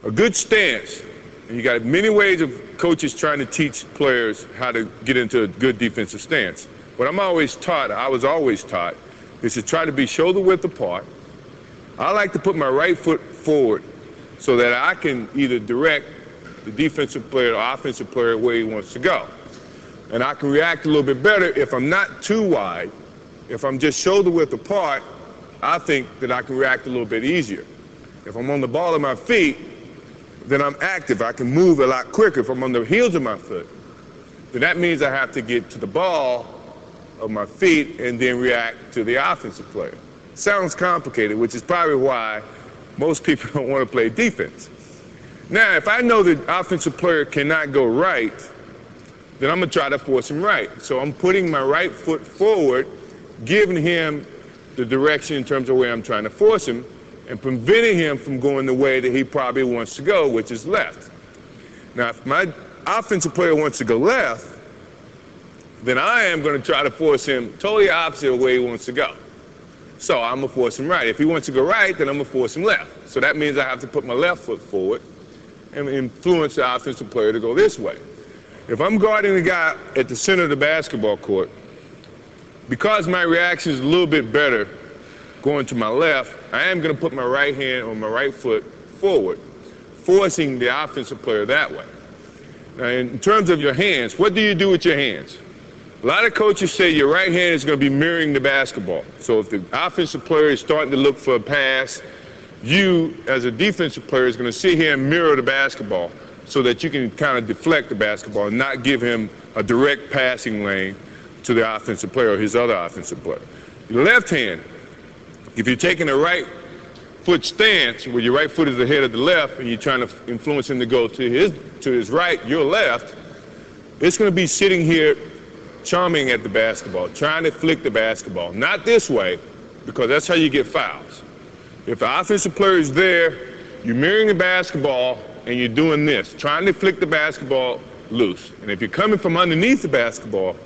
A good stance, and you got many ways of coaches trying to teach players how to get into a good defensive stance. What I was always taught, is to try to be shoulder width apart. I like to put my right foot forward so that I can either direct the defensive player or offensive player where he wants to go. And I can react a little bit better if I'm not too wide. If I'm just shoulder width apart, I think that I can react a little bit easier. If I'm on the ball of my feet, then I'm active. I can move a lot quicker. If I'm on the heels of my foot, then that means I have to get to the ball of my feet and then react to the offensive player. Sounds complicated, which is probably why most people don't want to play defense. Now, if I know the offensive player cannot go right, then I'm going to try to force him right. So I'm putting my right foot forward, giving him the direction in terms of where I'm trying to force him, and preventing him from going the way that he probably wants to go, which is left. Now, if my offensive player wants to go left, then I am going to try to force him totally opposite of where he wants to go. So I'm going to force him right. If he wants to go right, then I'm going to force him left. So that means I have to put my left foot forward and influence the offensive player to go this way. If I'm guarding the guy at the center of the basketball court, because my reaction is a little bit better going to my left, I am going to put my right hand or my right foot forward, forcing the offensive player that way. Now, in terms of your hands, what do you do with your hands? A lot of coaches say your right hand is going to be mirroring the basketball. So if the offensive player is starting to look for a pass, you, as a defensive player, is going to sit here and mirror the basketball so that you can kind of deflect the basketball and not give him a direct passing lane to the offensive player or his other offensive player. Your left hand, if you're taking a right foot stance where your right foot is ahead of the left and you're trying to influence him to go to his right, your left, it's going to be sitting here charming at the basketball, trying to flick the basketball. Not this way, because that's how you get fouls. If the offensive player is there, you're mirroring the basketball and you're doing this, trying to flick the basketball loose. And if you're coming from underneath the basketball,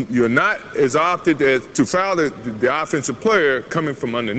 you're not as opted as to foul the offensive player coming from underneath.